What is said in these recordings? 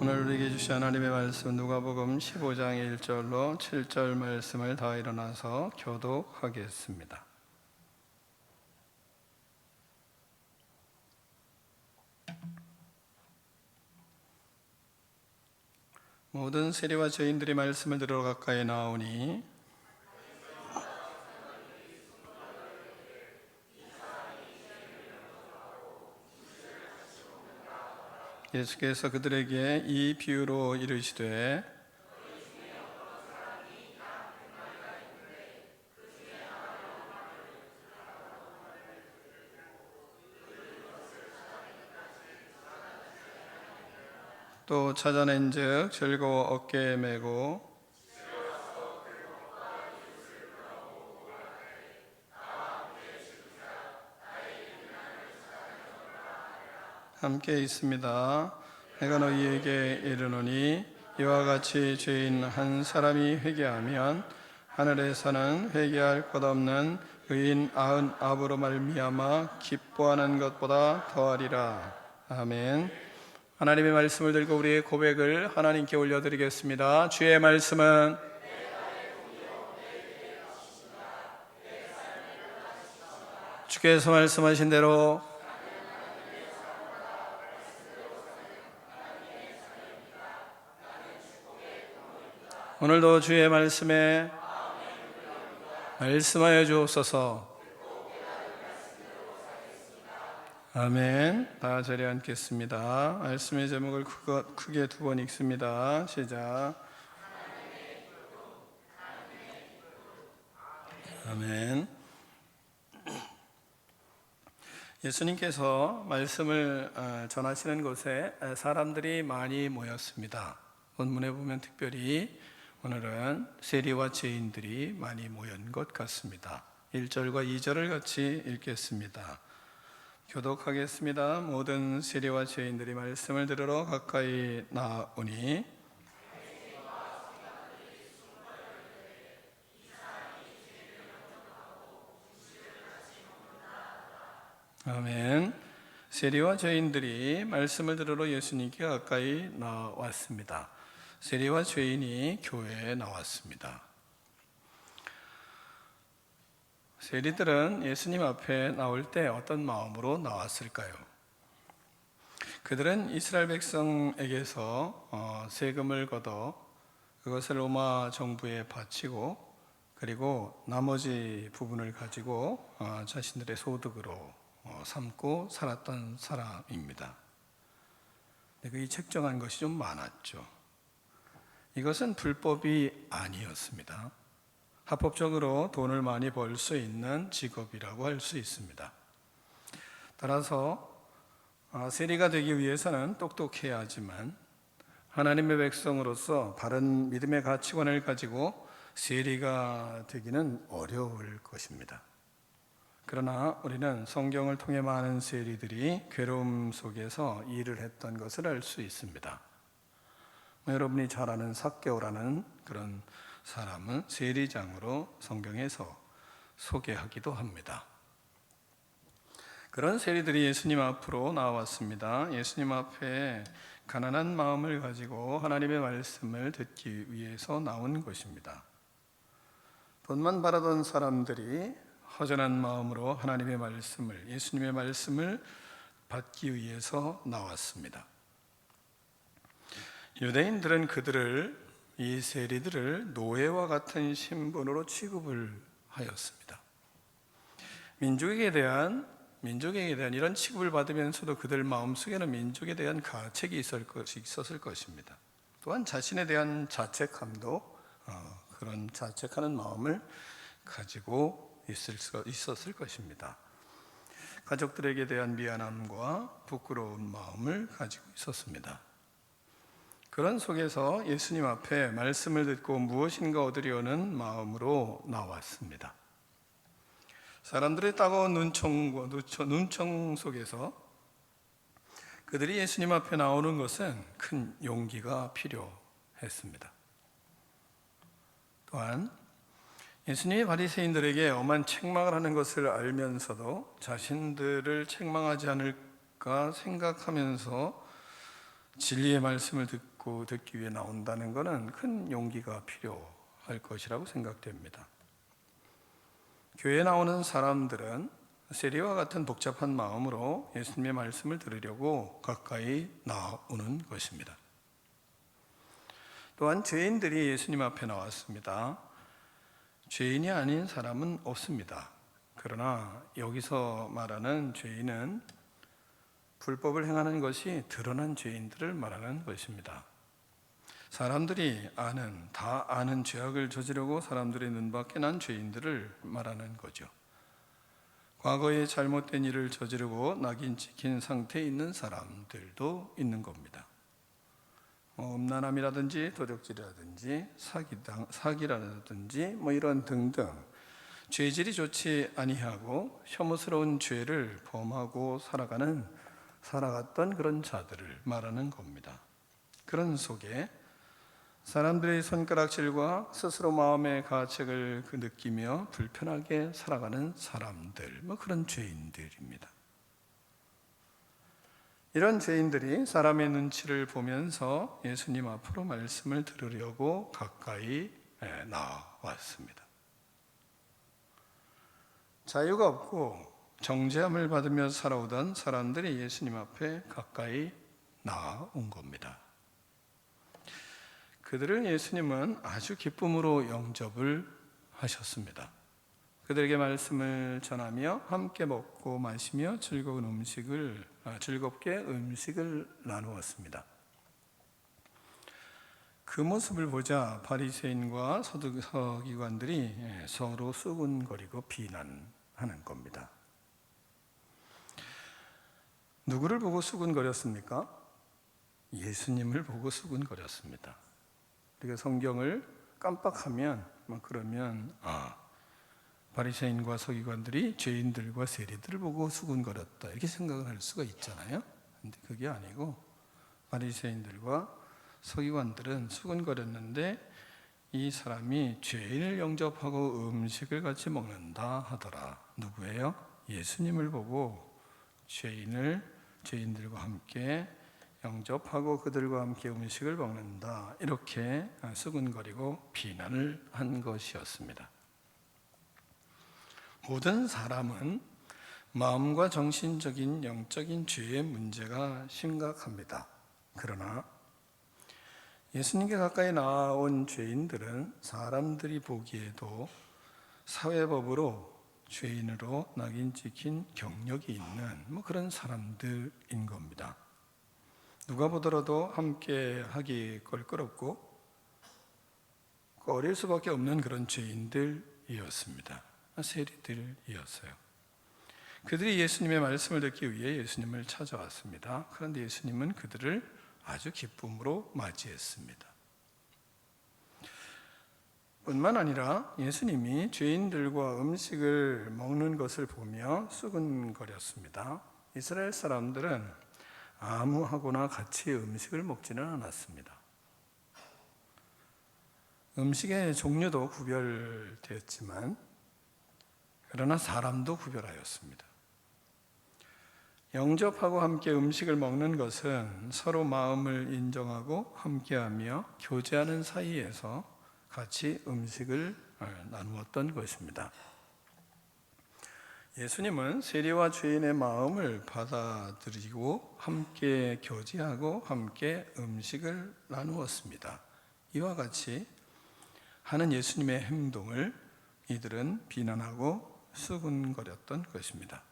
오늘 우리에게 주신 하나님의 말씀 누가복음 15장 1절로 7절 말씀을 다 일어나서 교독하겠습니다. 모든 세리와 죄인들이 말씀을 들으러 가까이 나오니 예수께서 그들에게 이 비유로 이르시되 또 찾아낸즉 즐거워 어깨에 메고 함께 있습니다. 내가 너희에게 이르노니 이와 같이 죄인 한 사람이 회개하면 하늘에서는 회개할 것 없는 의인 99으로 말미암아 기뻐하는 것보다 더하리라. 아멘. 하나님의 말씀을 들고 우리의 고백을 하나님께 올려드리겠습니다. 주의 말씀은 주께서 말씀하신 대로 오늘도 주의 말씀에 말씀하여 주옵소서. 아멘. 다 자리에 앉겠습니다. 말씀의 제목을 크게 두 번 읽습니다. 시작. 아멘. 예수님께서 말씀을 전하시는 곳에 사람들이 많이 모였습니다. 본문에 보면 특별히 오늘은 세리와 죄인들이 많이 모인 것 같습니다. 1절과 2절을 같이 읽겠습니다. 교독하겠습니다. 모든 세리와 죄인들이 말씀을 들으러 가까이 나오니 아멘. 세리와 죄인들이 말씀을 들으러 예수님께 가까이 나왔습니다. 세리와 죄인이 교회에 나왔습니다. 세리들은 예수님 앞에 나올 때 어떤 마음으로 나왔을까요? 그들은 이스라엘 백성에게서 세금을 걷어 그것을 로마 정부에 바치고 그리고 나머지 부분을 가지고 자신들의 소득으로 삼고 살았던 사람입니다. 이 책정한 것이 좀 많았죠. 이것은 불법이 아니었습니다. 합법적으로 돈을 많이 벌 수 있는 직업이라고 할 수 있습니다. 따라서 세리가 되기 위해서는 똑똑해야 하지만 하나님의 백성으로서 바른 믿음의 가치관을 가지고 세리가 되기는 어려울 것입니다. 그러나 우리는 성경을 통해 많은 세리들이 괴로움 속에서 일을 했던 것을 알 수 있습니다. 여러분이 잘 아는 삭개오라는 그런 사람은 세리장으로 성경에서 소개하기도 합니다. 그런 세리들이 예수님 앞으로 나왔습니다. 예수님 앞에 가난한 마음을 가지고 하나님의 말씀을 듣기 위해서 나온 것입니다. 돈만 바라던 사람들이 허전한 마음으로 하나님의 말씀을, 예수님의 말씀을 받기 위해서 나왔습니다. 유대인들은 이 세리들을 노예와 같은 신분으로 취급을 하였습니다. 민족에게 대한 이런 취급을 받으면서도 그들 마음속에는 민족에 대한 가책이 있었을 것입니다. 또한 자신에 대한 자책함도 그런 자책하는 마음을 가지고 있었을 것입니다. 가족들에게 대한 미안함과 부끄러운 마음을 가지고 있었습니다. 그런 속에서 예수님 앞에 말씀을 듣고 무엇인가 얻으려는 마음으로 나왔습니다. 사람들의 따가운 눈총 속에서 그들이 예수님 앞에 나오는 것은 큰 용기가 필요했습니다. 또한 예수님이 바리새인들에게 엄한 책망을 하는 것을 알면서도 자신들을 책망하지 않을까 생각하면서 진리의 말씀을 듣기 위해 나온다는 것은 큰 용기가 필요할 것이라고 생각됩니다. 교회에 나오는 사람들은 세리와 같은 복잡한 마음으로 예수님의 말씀을 들으려고 가까이 나오는 것입니다. 또한 죄인들이 예수님 앞에 나왔습니다. 죄인이 아닌 사람은 없습니다. 그러나 여기서 말하는 죄인은 불법을 행하는 것이 드러난 죄인들을 말하는 것입니다. 사람들이 다 아는 죄악을 저지르고 사람들의 눈밖에 난 죄인들을 말하는 거죠. 과거에 잘못된 일을 저지르고 낙인 찍힌 상태에 있는 사람들도 있는 겁니다. 음란함이라든지 도적질이라든지 사기라든지 이런 등등 죄질이 좋지 아니하고 혐오스러운 죄를 범하고 살아갔던 그런 자들을 말하는 겁니다. 그런 속에 사람들의 손가락질과 스스로 마음의 가책을 느끼며 불편하게 살아가는 사람들, 그런 죄인들입니다. 이런 죄인들이 사람의 눈치를 보면서 예수님 앞으로 말씀을 들으려고 가까이 나왔습니다. 자유가 없고 정죄함을 받으며 살아오던 사람들이 예수님 앞에 가까이 나온 겁니다. 그들을 예수님은 아주 기쁨으로 영접을 하셨습니다. 그들에게 말씀을 전하며 함께 먹고 마시며 즐겁게 음식을 나누었습니다. 그 모습을 보자 바리새인과 서기관들이 서로 수군거리고 비난하는 겁니다. 누구를 보고 수군거렸습니까? 예수님을 보고 수군거렸습니다. 우리가 성경을 깜빡하면 그러면 바리새인과 서기관들이 죄인들과 세리들을 보고 수군거렸다 이렇게 생각을 할 수가 있잖아요. 근데 그게 아니고 바리새인들과 서기관들은 수군거렸는데 이 사람이 죄인을 영접하고 음식을 같이 먹는다 하더라. 누구예요? 예수님을 보고 죄인들과 함께 영접하고 그들과 함께 음식을 먹는다 이렇게 수군거리고 비난을 한 것이었습니다. 모든 사람은 마음과 정신적인 영적인 죄의 문제가 심각합니다. 그러나 예수님께 가까이 나온 죄인들은 사람들이 보기에도 사회법으로 죄인으로 낙인 찍힌 경력이 있는 그런 사람들인 겁니다. 누가 보더라도 함께 하기 껄끄럽고 꺼릴 수밖에 없는 그런 죄인들이었습니다. 세리들이었어요. 그들이 예수님의 말씀을 듣기 위해 예수님을 찾아왔습니다. 그런데 예수님은 그들을 아주 기쁨으로 맞이했습니다. 뿐만 아니라 예수님이 죄인들과 음식을 먹는 것을 보며 수군거렸습니다. 이스라엘 사람들은 아무하고나 같이 음식을 먹지는 않았습니다. 음식의 종류도 구별되었지만 그러나 사람도 구별하였습니다. 영접하고 함께 음식을 먹는 것은 서로 마음을 인정하고 함께하며 교제하는 사이에서 같이 음식을 나누었던 것입니다. 예수님은 세리와 죄인의 마음을 받아들이고 함께 교제하고 함께 음식을 나누었습니다. 이와 같이 하는 예수님의 행동을 이들은 비난하고 수군거렸던 것입니다.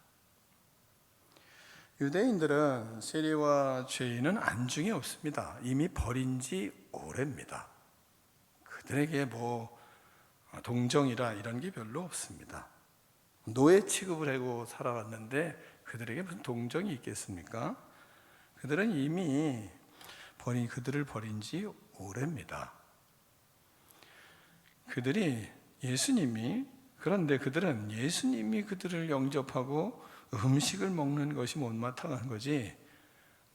유대인들은 세리와 죄인은 안중에 없습니다. 이미 버린 지 오래입니다. 그들에게 동정이라 이런 게 별로 없습니다. 노예 취급을 하고 살아왔는데 그들에게 무슨 동정이 있겠습니까? 그들은 이미 그들을 버린 지 오래입니다. 그런데 그들은 예수님이 그들을 영접하고 음식을 먹는 것이 못마땅한 거지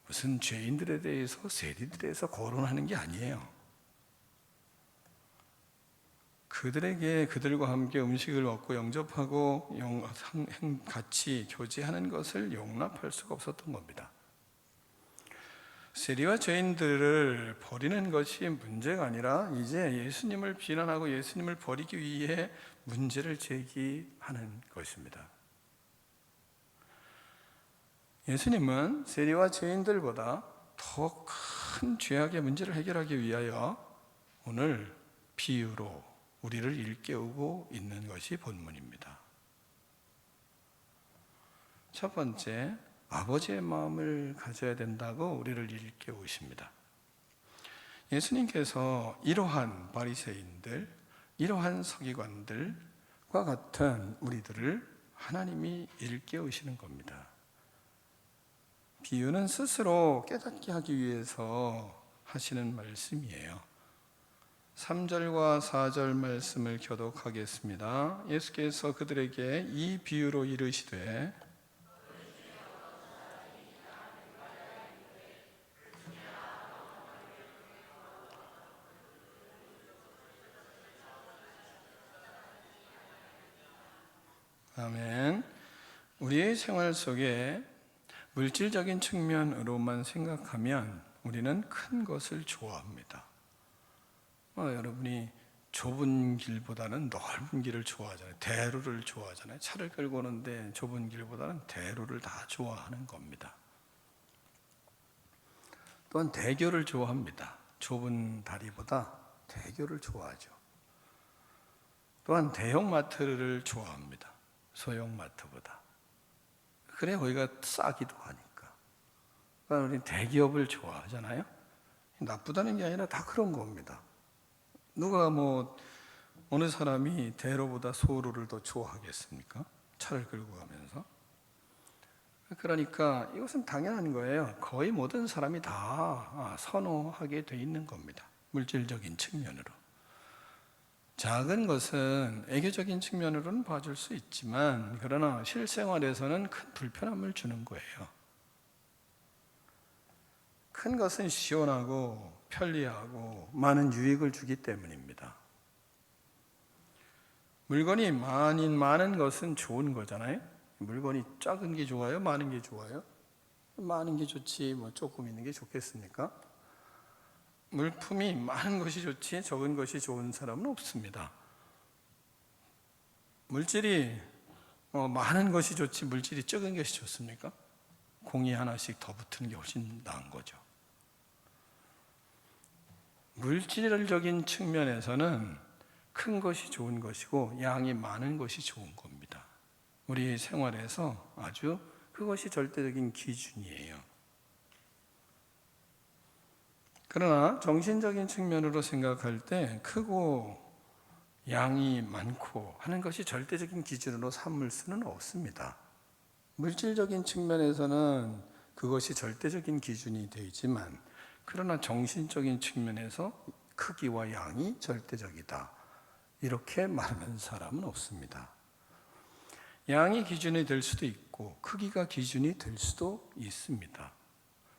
무슨 죄인들에 대해서 세리들에 대해서 거론하는 게 아니에요. 그들과 함께 음식을 먹고 영접하고 같이 교제하는 것을 용납할 수가 없었던 겁니다. 세리와 죄인들을 버리는 것이 문제가 아니라 이제 예수님을 비난하고 예수님을 버리기 위해 문제를 제기하는 것입니다. 예수님은 세리와 죄인들보다 더 큰 죄악의 문제를 해결하기 위하여 오늘 비유로 우리를 일깨우고 있는 것이 본문입니다. 첫 번째, 아버지의 마음을 가져야 된다고 우리를 일깨우십니다. 예수님께서 이러한 바리새인들, 이러한 서기관들과 같은 우리들을 하나님이 일깨우시는 겁니다. 비유는 스스로 깨닫게 하기 위해서 하시는 말씀이에요. 3절과 4절 말씀을 교독하겠습니다. 예수께서 그들에게 이 비유로 이르시되 아멘. 우리의 생활 속에 물질적인 측면으로만 생각하면 우리는 큰 것을 좋아합니다. 여러분이 좁은 길보다는 넓은 길을 좋아하잖아요. 대로를 좋아하잖아요. 차를 끌고 오는데 좁은 길보다는 대로를 다 좋아하는 겁니다. 또한 대교를 좋아합니다. 좁은 다리보다 대교를 좋아하죠. 또한 대형마트를 좋아합니다. 소형마트보다. 그래 거기가 싸기도 하니까. 그러니까 우리 대기업을 좋아하잖아요. 나쁘다는 게 아니라 다 그런 겁니다. 누가 어느 사람이 대로보다 소로를 더 좋아하겠습니까? 차를 끌고 가면서. 그러니까 이것은 당연한 거예요. 거의 모든 사람이 다 선호하게 돼 있는 겁니다. 물질적인 측면으로. 작은 것은 애교적인 측면으로는 봐줄 수 있지만 그러나 실생활에서는 큰 불편함을 주는 거예요. 큰 것은 시원하고 편리하고 많은 유익을 주기 때문입니다. 물건이 많은 것은 좋은 거잖아요. 물건이 작은 게 좋아요? 많은 게 좋아요? 많은 게 좋지 조금 있는 게 좋겠습니까? 물품이 많은 것이 좋지 적은 것이 좋은 사람은 없습니다. 물질이 많은 것이 좋지 물질이 적은 것이 좋습니까? 공이 하나씩 더 붙는 게 훨씬 나은 거죠. 물질적인 측면에서는 큰 것이 좋은 것이고 양이 많은 것이 좋은 겁니다. 우리 생활에서 아주 그것이 절대적인 기준이에요. 그러나 정신적인 측면으로 생각할 때 크고 양이 많고 하는 것이 절대적인 기준으로 삼을 수는 없습니다. 물질적인 측면에서는 그것이 절대적인 기준이 되지만 그러나 정신적인 측면에서 크기와 양이 절대적이다. 이렇게 말하는 사람은 없습니다. 양이 기준이 될 수도 있고 크기가 기준이 될 수도 있습니다.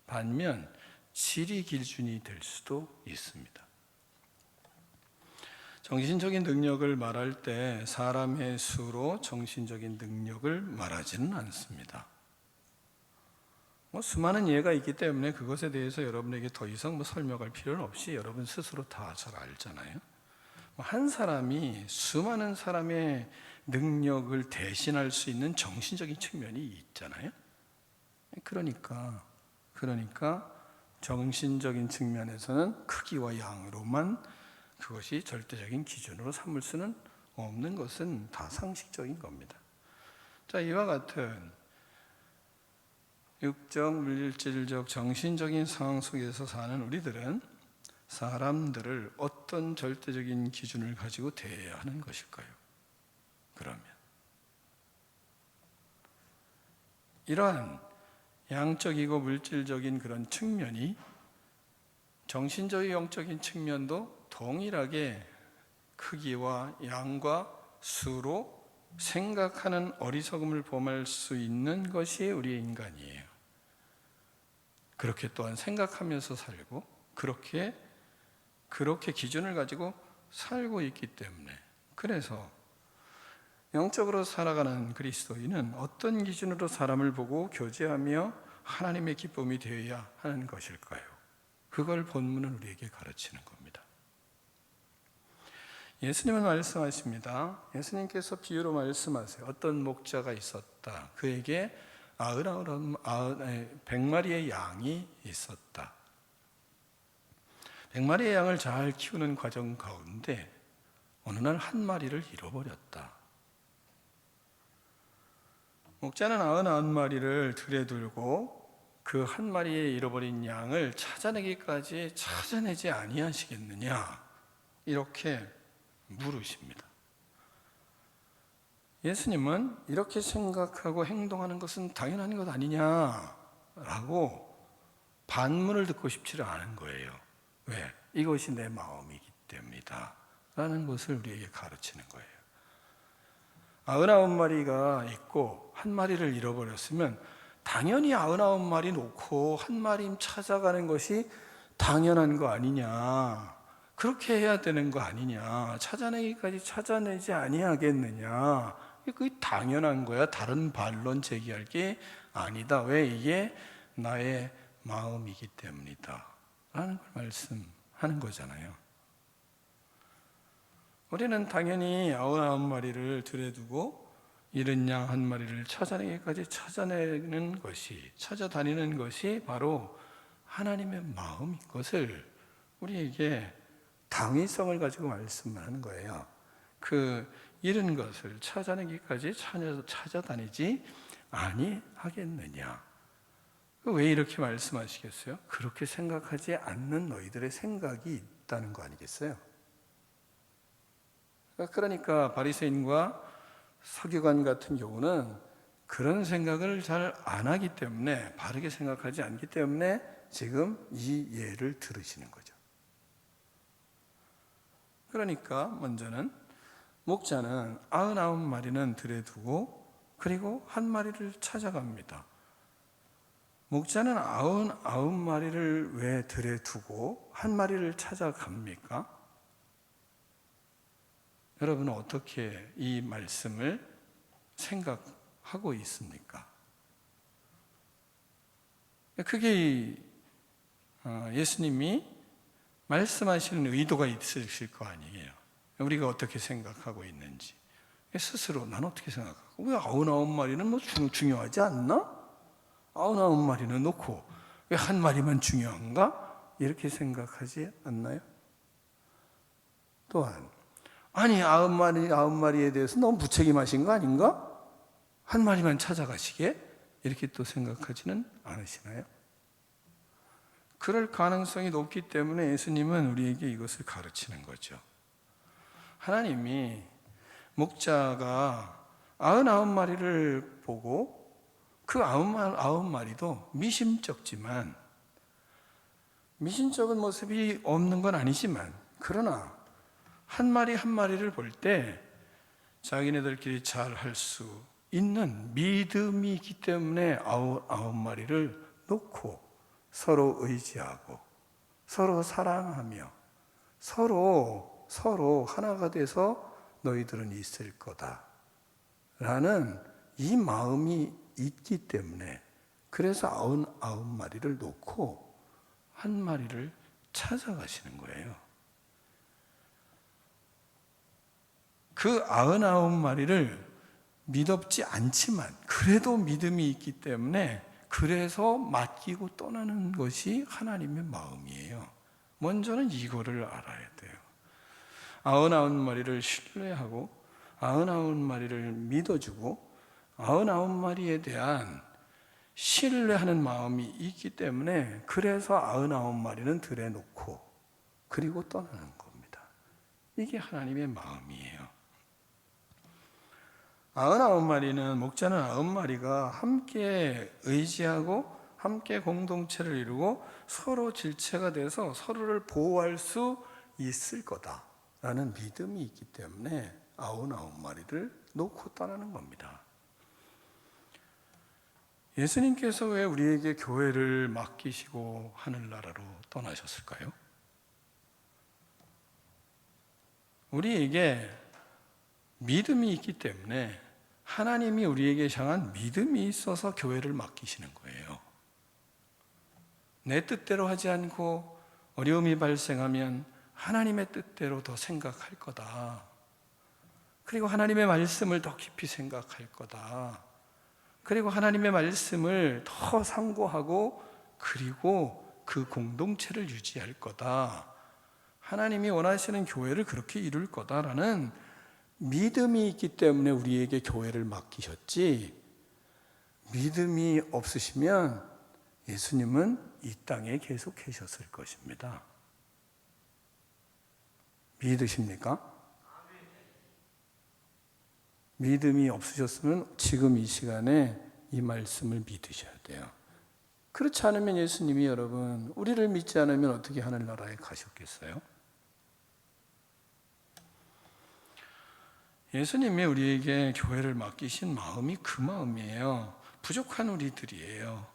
반면 질이 기준이 될 수도 있습니다. 정신적인 능력을 말할 때 사람의 수로 정신적인 능력을 말하지는 않습니다. 수많은 예가 있기 때문에 그것에 대해서 여러분에게 더 이상 설명할 필요는 없이 여러분 스스로 다 잘 알잖아요. 한 사람이 수많은 사람의 능력을 대신할 수 있는 정신적인 측면이 있잖아요. 그러니까 정신적인 측면에서는 크기와 양으로만 그것이 절대적인 기준으로 삼을 수는 없는 것은 다 상식적인 겁니다. 자, 이와 같은 육적, 물질적, 정신적인 상황 속에서 사는 우리들은 사람들을 어떤 절대적인 기준을 가지고 대해야 하는 것일까요? 그러면 이러한 양적이고 물질적인 그런 측면이 정신적인 영적인 측면도 동일하게 크기와 양과 수로 생각하는 어리석음을 범할 수 있는 것이 우리의 인간이에요. 그렇게 또한 생각하면서 살고 그렇게 기준을 가지고 살고 있기 때문에 그래서 영적으로 살아가는 그리스도인은 어떤 기준으로 사람을 보고 교제하며 하나님의 기쁨이 되어야 하는 것일까요? 그걸 본문은 우리에게 가르치는 겁니다. 예수님은 말씀하십니다. 예수님께서 비유로 말씀하세요. 어떤 목자가 있었다. 그에게 100마리의 양이 있었다. 100마리의 양을 잘 키우는 과정 가운데 어느 날 한 마리를 잃어버렸다. 목자는 99마리를 들에 두고 그 한 마리의 잃어버린 양을 찾아내기까지 찾아내지 아니하시겠느냐, 이렇게 물으십니다. 예수님은 이렇게 생각하고 행동하는 것은 당연한 것 아니냐라고 반문을 듣고 싶지를 않은 거예요. 왜? 이것이 내 마음이기 때문이다 라는 것을 우리에게 가르치는 거예요. 99마리가 있고 한 마리를 잃어버렸으면 당연히 99마리 놓고 한 마리 찾아가는 것이 당연한 거 아니냐, 그렇게 해야 되는 거 아니냐, 찾아내기까지 찾아내지 아니하겠느냐, 그게 당연한 거야. 다른 반론 제기할 게 아니다. 왜? 이게 나의 마음이기 때문이다 라는 걸 말씀하는 거잖아요. 우리는 당연히 99마리를 들에 두고 잃은 양 한 마리를 찾아내기까지 찾아내는 것이, 찾아다니는 것이 바로 하나님의 마음인 것을 우리에게 당위성을 가지고 말씀하는 거예요. 그 잃은 것을 찾아내기까지 찾아다니지 아니하겠느냐. 왜 이렇게 말씀하시겠어요? 그렇게 생각하지 않는 너희들의 생각이 있다는 거 아니겠어요? 그러니까 바리새인과 서기관 같은 경우는 그런 생각을 잘 안 하기 때문에, 바르게 생각하지 않기 때문에 지금 이 예를 들으시는 거죠. 그러니까 먼저는 목자는 99마리는 들에 두고 그리고 한 마리를 찾아갑니다. 목자는 99마리를 왜 들에 두고 한 마리를 찾아갑니까? 여러분은 어떻게 이 말씀을 생각하고 있습니까? 그게 예수님이 말씀하시는 의도가 있으실 거 아니에요. 우리가 어떻게 생각하고 있는지 스스로 난 어떻게 생각하고, 왜 99마리는 뭐 중요하지 않나? 99마리는 놓고 왜 한 마리만 중요한가? 이렇게 생각하지 않나요? 또한 아니 99마리에 대해서 너무 무책임하신 거 아닌가? 한 마리만 찾아가시게? 이렇게 또 생각하지는 않으시나요? 그럴 가능성이 높기 때문에 예수님은 우리에게 이것을 가르치는 거죠. 하나님이 목자가 99마리를 보고 그 99마리도 미심쩍지만, 미심쩍은 모습이 없는 건 아니지만, 그러나 한 마리 한 마리를 볼 때 자기네들끼리 잘 할 수 있는 믿음이 있기 때문에 99마리를 놓고 서로 의지하고 서로 사랑하며 서로 하나가 돼서 너희들은 있을 거다 라는 이 마음이 있기 때문에, 그래서 99마리를 놓고 한 마리를 찾아가시는 거예요. 그 99마리를 믿었지 않지만 그래도 믿음이 있기 때문에, 그래서 맡기고 떠나는 것이 하나님의 마음이에요. 먼저는 이거를 알아야 돼요. 99마리를 신뢰하고 99마리를 믿어주고 99마리에 대한 신뢰하는 마음이 있기 때문에, 그래서 99마리는 들에 놓고 그리고 떠나는 겁니다. 이게 하나님의 마음이에요. 99마리는, 목자는 99마리가 함께 의지하고 함께 공동체를 이루고 서로 질체가 돼서 서로를 보호할 수 있을 거다라는 믿음이 있기 때문에 99마리를 놓고 떠나는 겁니다. 예수님께서 왜 우리에게 교회를 맡기시고 하늘나라로 떠나셨을까요? 우리에게 믿음이 있기 때문에, 하나님이 우리에게 향한 믿음이 있어서 교회를 맡기시는 거예요. 내 뜻대로 하지 않고 어려움이 발생하면 하나님의 뜻대로 더 생각할 거다. 그리고 하나님의 말씀을 더 깊이 생각할 거다. 그리고 하나님의 말씀을 더 상고하고 그리고 그 공동체를 유지할 거다. 하나님이 원하시는 교회를 그렇게 이룰 거다라는 믿음이 있기 때문에 우리에게 교회를 맡기셨지, 믿음이 없으시면 예수님은 이 땅에 계속 계셨을 것입니다. 믿으십니까? 믿음이 없으셨으면 지금 이 시간에 이 말씀을 믿으셔야 돼요. 그렇지 않으면 예수님이 여러분, 우리를 믿지 않으면 어떻게 하늘나라에 가셨겠어요? 예수님이 우리에게 교회를 맡기신 마음이 그 마음이에요. 부족한 우리들이에요.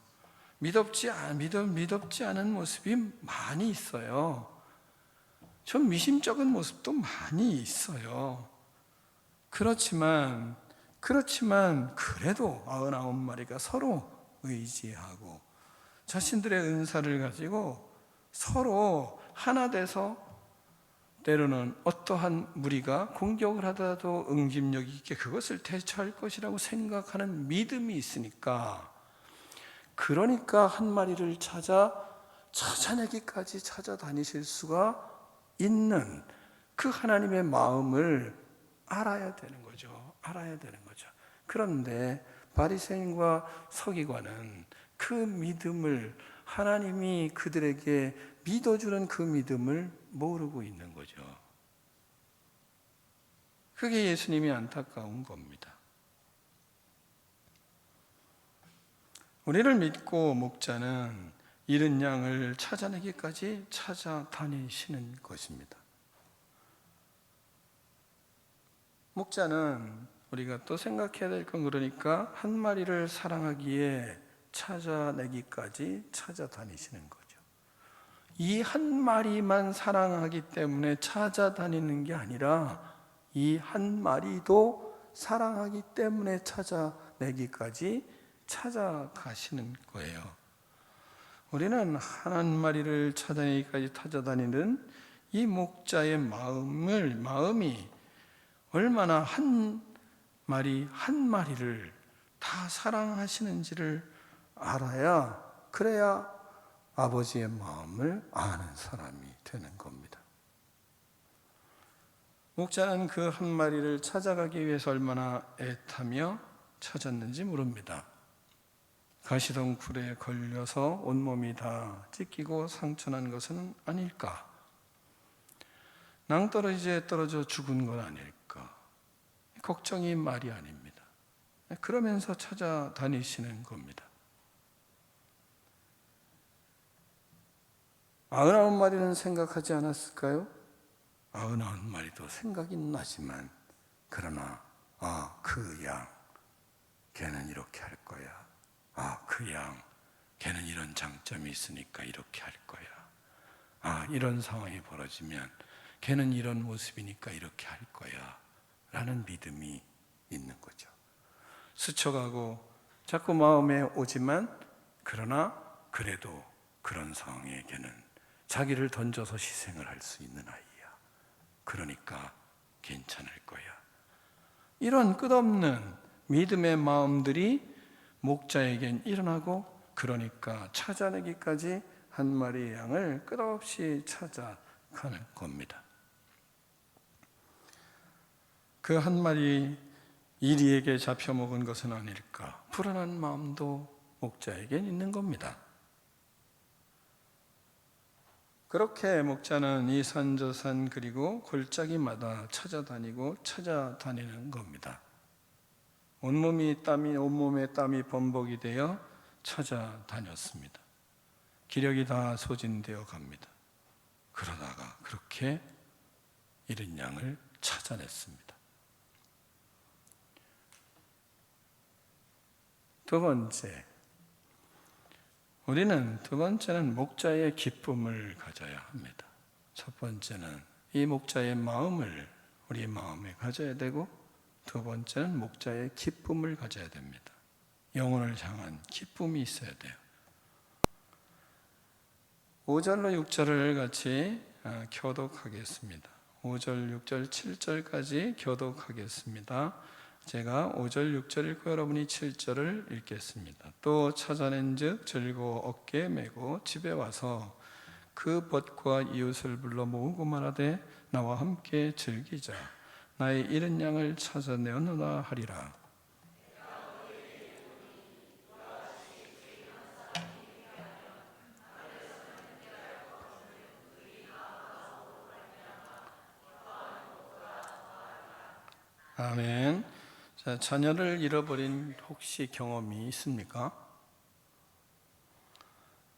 믿op지 않은 모습이 많이 있어요. 좀 미심쩍은 모습도 많이 있어요. 그렇지만 그래도 99마리가 서로 의지하고 자신들의 은사를 가지고 서로 하나 돼서 때로는 어떠한 무리가 공격을 하더라도 응집력 있게 그것을 대처할 것이라고 생각하는 믿음이 있으니까, 그러니까 한 마리를 찾아내기까지 찾아다니실 수가 있는 그 하나님의 마음을 알아야 되는 거죠. 그런데 바리새인과 서기관은 그 믿음을, 하나님이 그들에게 믿어주는 그 믿음을 모르고 있는 거죠. 그게 예수님이 안타까운 겁니다. 우리를 믿고 목자는 잃은 양을 찾아내기까지 찾아다니시는 것입니다. 목자는 우리가 또 생각해야 될 건, 그러니까 한 마리를 사랑하기에 찾아내기까지 찾아다니시는 거죠. 이 한 마리만 사랑하기 때문에 찾아다니는 게 아니라 이 한 마리도 사랑하기 때문에 찾아내기까지 찾아가시는 거예요. 우리는 한 마리를 찾아내기까지 찾아다니는 이 목자의 마음이 얼마나 한 마리를 다 사랑하시는지를 그래야 아버지의 마음을 아는 사람이 되는 겁니다. 목자는 그 한 마리를 찾아가기 위해서 얼마나 애타며 찾았는지 모릅니다. 가시덩굴에 걸려서 온몸이 다 찢기고 상처난 것은 아닐까? 낭떠러지에 떨어져 죽은 건 아닐까? 걱정이 말이 아닙니다. 그러면서 찾아다니시는 겁니다. 99마리는 생각하지 않았을까요? 99마리도 생각이 나지만, 그러나 그 양, 걔는 이렇게 할 거야. 그 양, 걔는 이런 장점이 있으니까 이렇게 할 거야. 이런 상황이 벌어지면 걔는 이런 모습이니까 이렇게 할 거야 라는 믿음이 있는 거죠. 스쳐가고 자꾸 마음에 오지만, 그러나 그래도 그런 상황에 걔는 자기를 던져서 희생을 할 수 있는 아이야. 그러니까 괜찮을 거야. 이런 끝없는 믿음의 마음들이 목자에겐 일어나고, 그러니까 찾아내기까지 한 마리의 양을 끝없이 찾아가는 겁니다. 그 한 마리 이리에게 잡혀먹은 것은 아닐까? 불안한 마음도 목자에겐 있는 겁니다. 그렇게 목자는 이 산 저 산 그리고 골짜기마다 찾아다니는 겁니다. 온몸에 땀이 범벅이 되어 찾아다녔습니다. 기력이 다 소진되어 갑니다. 그러다가 그렇게 잃은 양을 찾아냈습니다. 두 번째는 목자의 기쁨을 가져야 합니다. 첫 번째는 이 목자의 마음을 우리 마음에 가져야 되고, 두 번째는 목자의 기쁨을 가져야 됩니다. 영혼을 향한 기쁨이 있어야 돼요. 5절로 6절을 같이 교독하겠습니다. 5절, 6절, 7절까지 교독하겠습니다. 제가 5절, 6절 읽고 여러분이 7절을 읽겠습니다. 또 찾아낸 즉 들고 어깨에 메고 집에 와서 그 벗과 이웃을 불러 모으고 말하되 나와 함께 즐기자. 나의 잃은 양을 찾아내었노라 하리라. 아멘. 자, 자녀를 잃어버린 혹시 경험이 있습니까?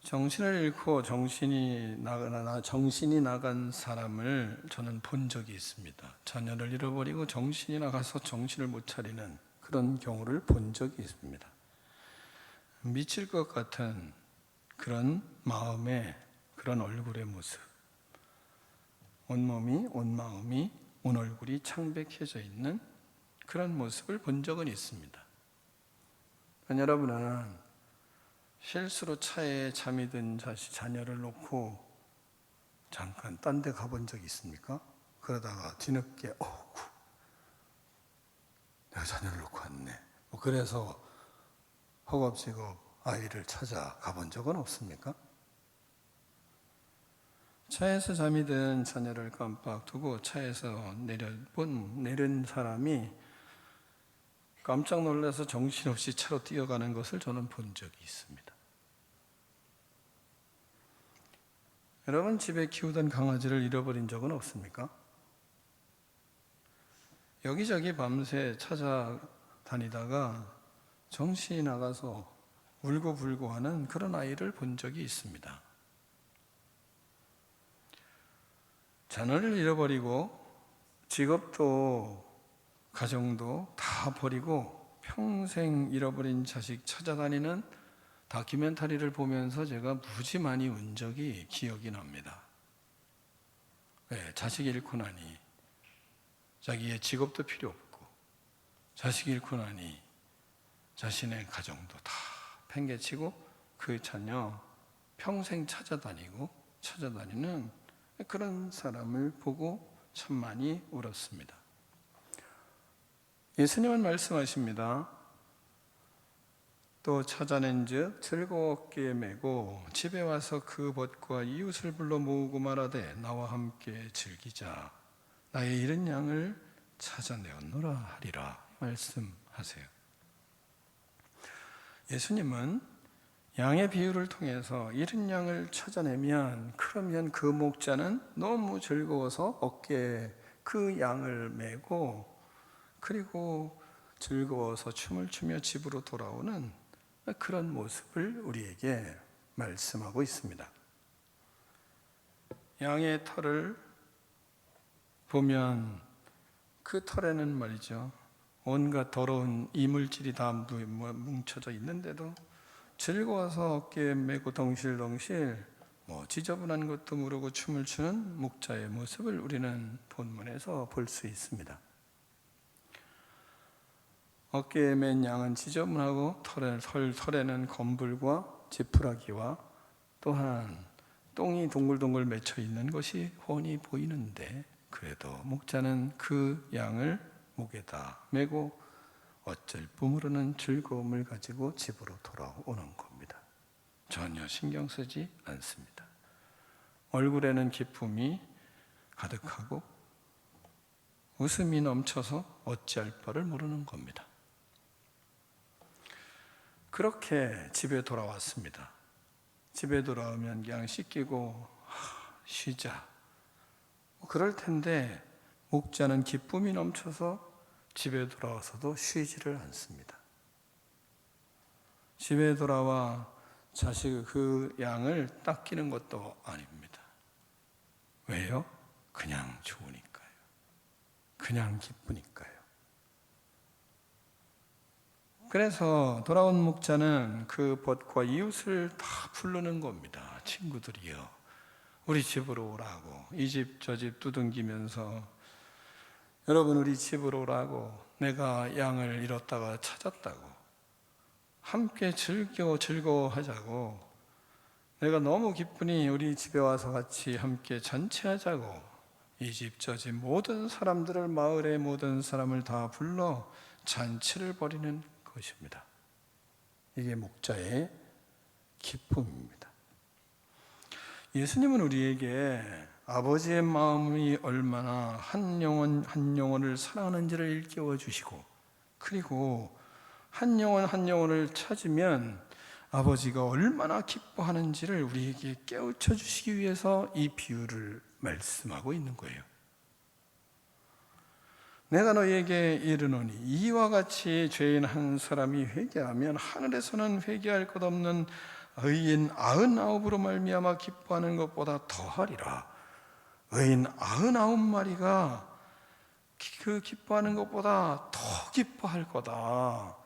정신을 잃고 정신이 나간 사람을 저는 본 적이 있습니다. 자녀를 잃어버리고 정신이 나가서 정신을 못 차리는 그런 경우를 본 적이 있습니다. 미칠 것 같은 그런 마음의, 그런 얼굴의 모습, 온몸이, 온 마음이, 온 얼굴이 창백해져 있는 그런 모습을 본 적은 있습니다. 여러분은 실수로 차에 잠이 든 자녀를 놓고 잠깐 딴 데 가본 적 있습니까? 그러다가 뒤늦게 내가 자녀를 놓고 왔네. 그래서 허겁지겁 아이를 찾아 가본 적은 없습니까? 차에서 잠이 든 자녀를 깜빡 두고 차에서 내린 사람이 깜짝 놀라서 정신없이 차로 뛰어가는 것을 저는 본 적이 있습니다. 여러분 집에 키우던 강아지를 잃어버린 적은 없습니까? 여기저기 밤새 찾아다니다가 정신이 나가서 울고불고 하는 그런 아이를 본 적이 있습니다. 자녀를 잃어버리고 직업도 가정도 다 버리고 평생 잃어버린 자식 찾아다니는 다큐멘터리를 보면서 제가 무지 많이 운 적이 기억이 납니다. 자식 잃고 나니 자기의 직업도 필요 없고 자식 잃고 나니 자신의 가정도 다 팽개치고 그 자녀 평생 찾아다니는 그런 사람을 보고 참 많이 울었습니다. 예수님은 말씀하십니다. 또 찾아낸 즉 들고 어깨에 메고 집에 와서 그 벗과 이웃을 불러 모으고 말하되 나와 함께 즐기자. 나의 잃은 양을 찾아내었노라 하리라 말씀하세요. 예수님은 양의 비유를 통해서 잃은 양을 찾아내면 그러면 그 목자는 너무 즐거워서 어깨에 그 양을 메고 그리고 즐거워서 춤을 추며 집으로 돌아오는 그런 모습을 우리에게 말씀하고 있습니다. 양의 털을 보면 그 털에는 말이죠, 온갖 더러운 이물질이 다 뭉쳐져 있는데도 즐거워서 어깨에 메고 덩실덩실 지저분한 것도 모르고 춤을 추는 목자의 모습을 우리는 본문에서 볼 수 있습니다. 어깨에 맨 양은 지저분하고 털에는 검불과 지푸라기와 또한 똥이 동글동글 맺혀 있는 것이 훤히 보이는데 그래도 목자는 그 양을 목에다 메고 어쩔 뿜으로는 즐거움을 가지고 집으로 돌아오는 겁니다. 전혀 신경 쓰지 않습니다. 얼굴에는 기쁨이 가득하고 웃음이 넘쳐서 어찌할 바를 모르는 겁니다. 그렇게 집에 돌아왔습니다. 집에 돌아오면 그냥 씻기고 쉬자. 그럴 텐데 목자는 기쁨이 넘쳐서 집에 돌아와서도 쉬지를 않습니다. 집에 돌아와 자식 그 양을 닦이는 것도 아닙니다. 왜요? 그냥 좋으니까요. 그냥 기쁘니까요. 그래서 돌아온 목자는 그 벗과 이웃을 다 부르는 겁니다. 친구들이요, 우리 집으로 오라고. 이 집 저 집 두둥기면서 여러분 우리 집으로 오라고. 내가 양을 잃었다가 찾았다고. 함께 즐거워하자고. 내가 너무 기쁘니 우리 집에 와서 같이 함께 잔치하자고 이 집 저 집 모든 사람들을, 마을의 모든 사람을 다 불러 잔치를 벌이는 것입니다. 이게 목자의 기쁨입니다. 예수님은 우리에게 아버지의 마음이 얼마나 한 영혼 한 영혼을 사랑하는지를 일깨워 주시고, 그리고 한 영혼 한 영혼을 찾으면 아버지가 얼마나 기뻐하는지를 우리에게 깨우쳐 주시기 위해서 이 비유를 말씀하고 있는 거예요. 내가 너희에게 이르노니 이와 같이 죄인 한 사람이 회개하면 하늘에서는 회개할 것 없는 의인 99으로 말미암아 기뻐하는 것보다 더하리라. 의인 99마리가 그 기뻐하는 것보다 더 기뻐할 거다.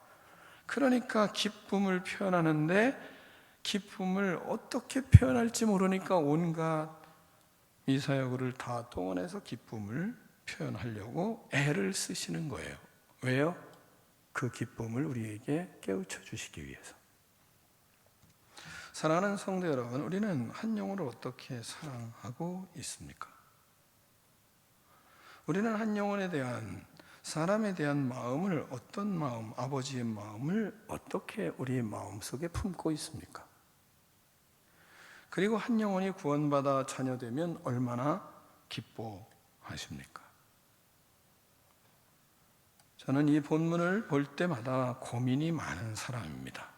그러니까 기쁨을 표현하는데 기쁨을 어떻게 표현할지 모르니까 온갖 미사여구를 다 동원해서 기쁨을 표현하려고 애를 쓰시는 거예요. 왜요? 그 기쁨을 우리에게 깨우쳐 주시기 위해서. 사랑하는 성도 여러분, 우리는 한 영혼을 어떻게 사랑하고 있습니까? 우리는 한 영혼에 대한, 사람에 대한 마음을, 어떤 마음, 아버지의 마음을 어떻게 우리의 마음속에 품고 있습니까? 그리고 한 영혼이 구원받아 자녀되면 얼마나 기뻐하십니까? 저는 이 본문을 볼 때마다 고민이 많은 사람입니다.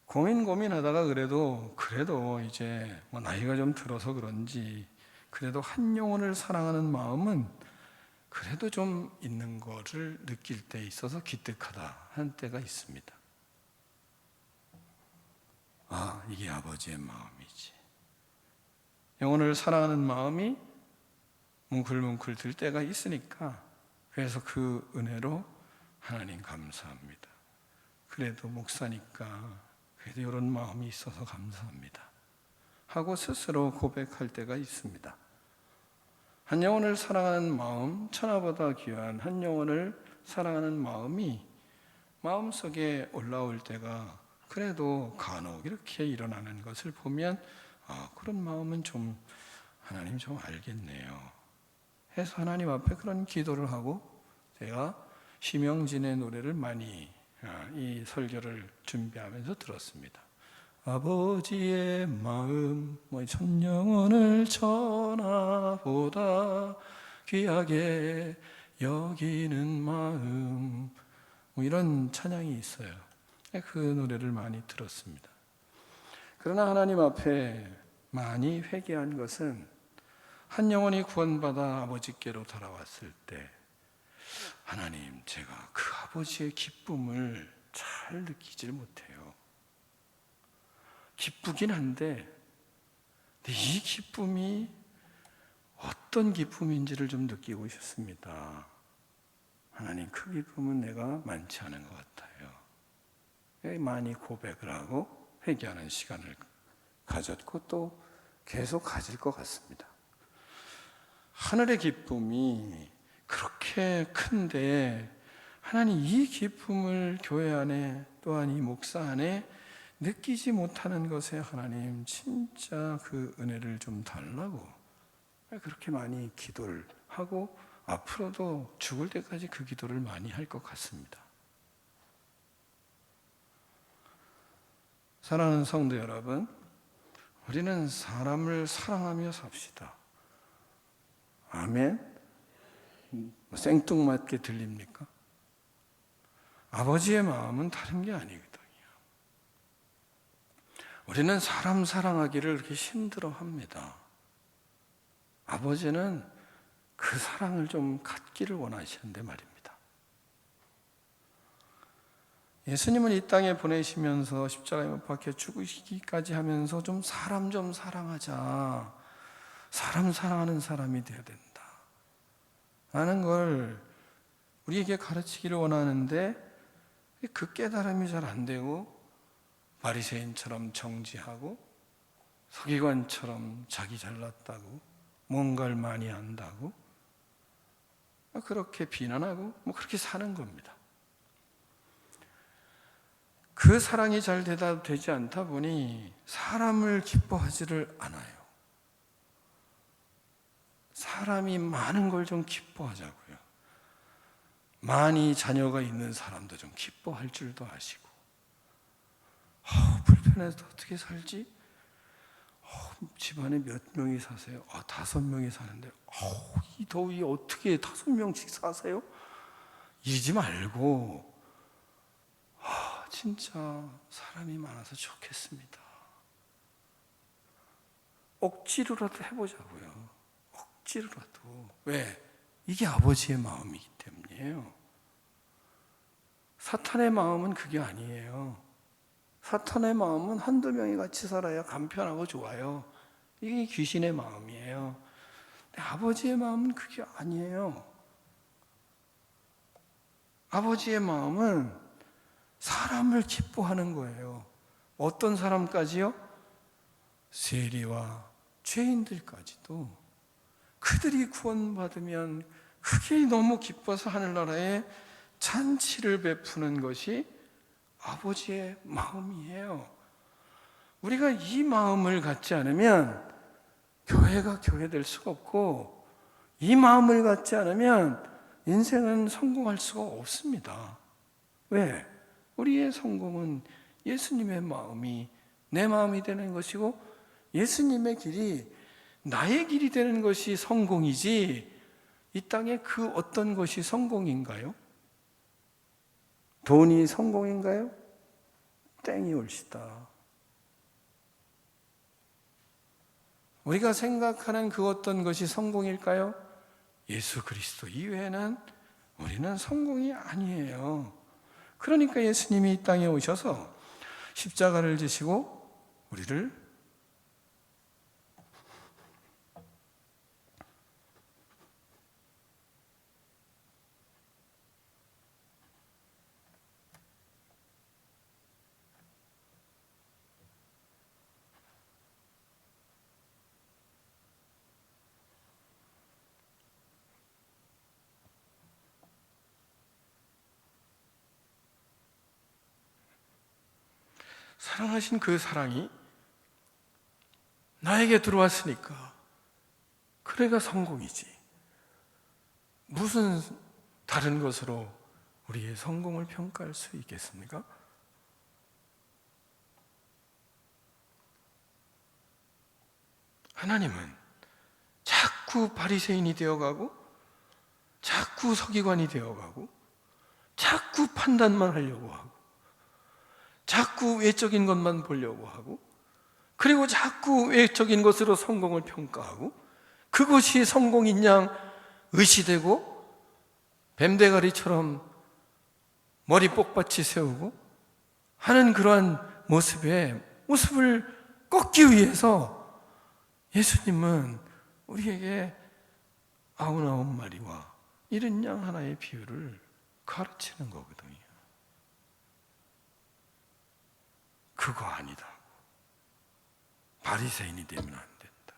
고민하다가 그래도 이제 나이가 좀 들어서 그런지 그래도 한 영혼을 사랑하는 마음은 그래도 좀 있는 거를 느낄 때 있어서 기특하다 하는 때가 있습니다. 아, 이게 아버지의 마음이지. 영혼을 사랑하는 마음이 뭉클뭉클 들 때가 있으니까, 그래서 그 은혜로 하나님 감사합니다. 그래도 목사니까 그래도 이런 마음이 있어서 감사합니다 하고 스스로 고백할 때가 있습니다. 한 영혼을 사랑하는 마음, 천하보다 귀한 한 영혼을 사랑하는 마음이 마음속에 올라올 때가 그래도 간혹 이렇게 일어나는 것을 보면, 아, 그런 마음은 좀 하나님 좀 알겠네요 해서 하나님 앞에 그런 기도를 하고, 제가 심영진의 노래를 많이 이 설교를 준비하면서 들었습니다. 아버지의 마음, 천영혼을 천하보다 귀하게 여기는 마음, 이런 찬양이 있어요. 그 노래를 많이 들었습니다. 그러나 하나님 앞에 많이 회개한 것은 한 영혼이 구원받아 아버지께로 돌아왔을 때, 하나님, 제가 그 아버지의 기쁨을 잘 느끼질 못해요. 기쁘긴 한데 이 기쁨이 어떤 기쁨인지를 좀 느끼고 싶습니다. 하나님, 그 기쁨은 내가 많지 않은 것 같아요. 많이 고백을 하고 회개하는 시간을 가졌고 또 계속 가질 것 같습니다. 하늘의 기쁨이 그렇게 큰데 하나님, 이 기쁨을 교회 안에 또한 이 목사 안에 느끼지 못하는 것에 하나님 진짜 그 은혜를 좀 달라고 그렇게 많이 기도를 하고 앞으로도 죽을 때까지 그 기도를 많이 할 것 같습니다. 사랑하는 성도 여러분, 우리는 사람을 사랑하며 삽시다. 아멘? 생뚱맞게 들립니까? 아버지의 마음은 다른 게 아니거든요. 우리는 사람 사랑하기를 그렇게 힘들어합니다. 아버지는 그 사랑을 좀 갖기를 원하시는데 말입니다. 예수님은 이 땅에 보내시면서 십자가에 못 박혀 죽으시기까지 하면서 좀 사랑하자, 사람 사랑하는 사람이 되어야 된다 라는 걸 우리에게 가르치기를 원하는데, 그 깨달음이 잘 안 되고 바리새인처럼 정지하고 서기관처럼 자기 잘났다고 뭔가를 많이 한다고 그렇게 비난하고 그렇게 사는 겁니다. 그 사랑이 잘 대답되지 않다 보니 사람을 기뻐하지를 않아요. 사람이 많은 걸 좀 기뻐하자고요. 많이 자녀가 있는 사람도 좀 기뻐할 줄도 아시고, 불편해서 어떻게 살지? 집안에 몇 명이 사세요? 5명이 사는데, 이 더위에 어떻게 5명씩 사세요? 이러지 말고, 진짜 사람이 많아서 좋겠습니다. 억지로라도 해보자고요. 억지로라도. 왜? 이게 아버지의 마음이기 때문이에요. 사탄의 마음은 그게 아니에요. 사탄의 마음은 한두 명이 같이 살아야 간편하고 좋아요. 이게 귀신의 마음이에요. 근데 아버지의 마음은 그게 아니에요. 아버지의 마음은 사람을 기뻐하는 거예요. 어떤 사람까지요? 세리와 죄인들까지도. 그들이 구원받으면 그게 너무 기뻐서 하늘나라에 잔치를 베푸는 것이 아버지의 마음이에요. 우리가 이 마음을 갖지 않으면 교회가 교회될 수가 없고, 이 마음을 갖지 않으면 인생은 성공할 수가 없습니다. 왜? 우리의 성공은 예수님의 마음이 내 마음이 되는 것이고, 예수님의 길이 나의 길이 되는 것이 성공이지, 이 땅에 그 어떤 것이 성공인가요? 돈이 성공인가요? 땡이 옳시다. 우리가 생각하는 그 어떤 것이 성공일까요? 예수 그리스도 이외에는 우리는 성공이 아니에요. 그러니까 예수님이 이 땅에 오셔서 십자가를 지시고 우리를 사랑하신 그 사랑이 나에게 들어왔으니까 그래가 성공이지, 무슨 다른 것으로 우리의 성공을 평가할 수 있겠습니까? 하나님은 자꾸 바리새인이 되어가고, 자꾸 서기관이 되어가고, 자꾸 판단만 하려고 하고, 자꾸 외적인 것만 보려고 하고, 그리고 자꾸 외적인 것으로 성공을 평가하고, 그것이 성공인 양 의시되고 뱀대가리처럼 머리 뽁밭이 세우고 하는 그러한 모습을 꺾기 위해서 예수님은 우리에게 99마리와 이른 양 하나의 비유를 가르치는 거거든요. 그거 아니다. 바리새인이 되면 안 된다.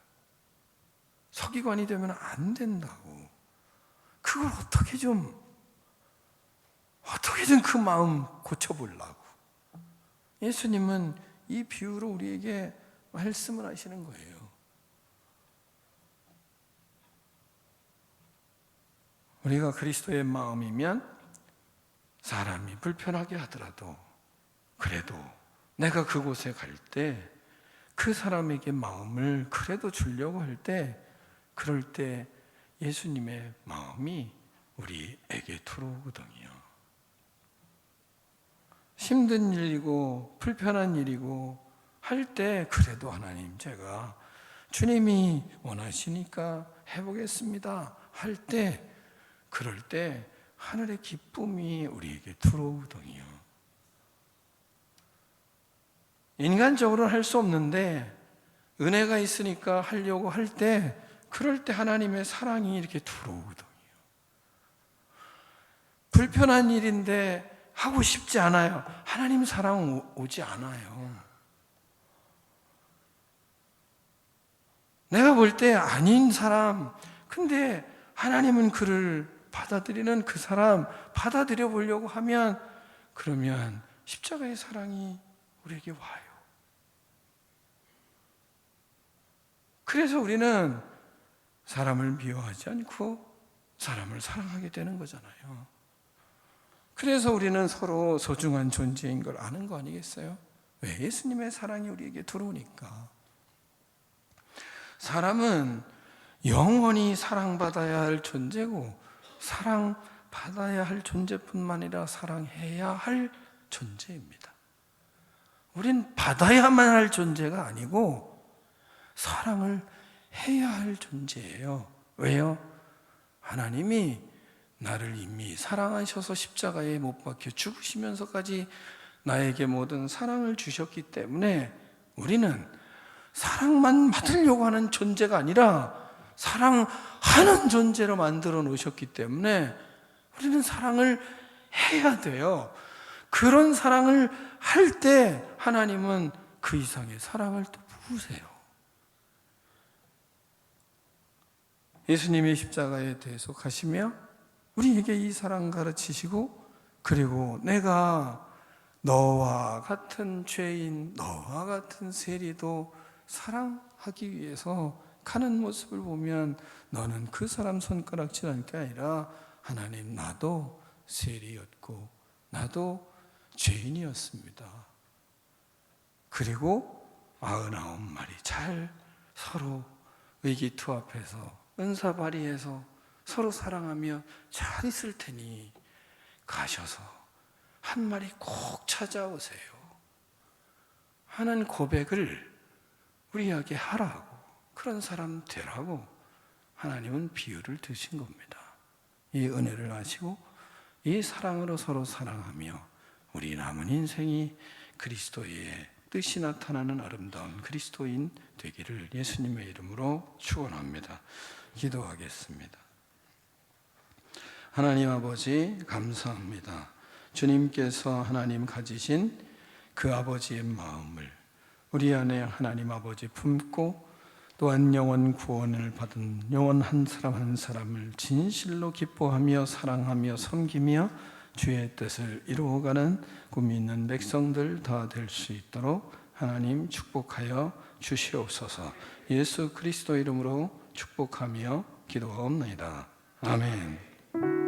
서기관이 되면 안 된다고. 그걸 어떻게든 그 마음 고쳐보려고 예수님은 이 비유로 우리에게 말씀을 하시는 거예요. 우리가 그리스도의 마음이면 사람이 불편하게 하더라도, 그래도 내가 그곳에 갈 때 그 사람에게 마음을 그래도 주려고 할 때, 그럴 때 예수님의 마음이 우리에게 들어오거든요. 힘든 일이고 불편한 일이고 할 때, 그래도 하나님 제가 주님이 원하시니까 해보겠습니다 할 때, 그럴 때 하늘의 기쁨이 우리에게 들어오거든요. 인간적으로는 할 수 없는데 은혜가 있으니까 하려고 할 때, 그럴 때 하나님의 사랑이 이렇게 들어오거든요. 불편한 일인데 하고 싶지 않아요. 하나님 사랑 오지 않아요. 내가 볼 때 아닌 사람, 근데 하나님은 그를 받아들이는 그 사람 받아들여 보려고 하면, 그러면 십자가의 사랑이 우리에게 와요. 그래서 우리는 사람을 미워하지 않고 사람을 사랑하게 되는 거잖아요. 그래서 우리는 서로 소중한 존재인 걸 아는 거 아니겠어요? 왜? 예수님의 사랑이 우리에게 들어오니까. 사람은 영원히 사랑받아야 할 존재고, 사랑받아야 할 존재뿐만 아니라 사랑해야 할 존재입니다. 우린 받아야만 할 존재가 아니고 사랑을 해야 할 존재예요. 왜요? 하나님이 나를 이미 사랑하셔서 십자가에 못 박혀 죽으시면서까지 나에게 모든 사랑을 주셨기 때문에 우리는 사랑만 받으려고 하는 존재가 아니라 사랑하는 존재로 만들어 놓으셨기 때문에 우리는 사랑을 해야 돼요. 그런 사랑을 할 때 하나님은 그 이상의 사랑을 또 부으세요. 예수님이 십자가에 대해서 가시며 우리에게 이 사랑 가르치시고, 그리고 내가 너와 같은 죄인, 너와 같은 세리도 사랑하기 위해서 가는 모습을 보면 너는 그 사람 손가락질 할 게 아니라 하나님, 나도 세리였고 나도 죄인이었습니다. 그리고 99마리 잘 서로 의기투합해서 은사 발휘해서 서로 사랑하며 잘 있을 테니 가셔서 한 마리 꼭 찾아오세요 하는 고백을 우리에게 하라고, 그런 사람 되라고 하나님은 비유를 드신 겁니다. 이 은혜를 아시고 이 사랑으로 서로 사랑하며 우리 남은 인생이 그리스도의 뜻이 나타나는 아름다운 그리스도인 되기를 예수님의 이름으로 축원합니다. 기도하겠습니다. 하나님 아버지, 감사합니다. 주님께서 하나님 가지신 그 아버지의 마음을 우리 안에 하나님 아버지 품고, 또한 영원 구원을 받은 영혼 한 사람 한 사람을 진실로 기뻐하며 사랑하며 섬기며 주의 뜻을 이루어가는 꿈이 있는 백성들 다 될 수 있도록 하나님 축복하여 주시옵소서. 예수 그리스도 이름으로 축복하며 기도하옵나이다. 아멘.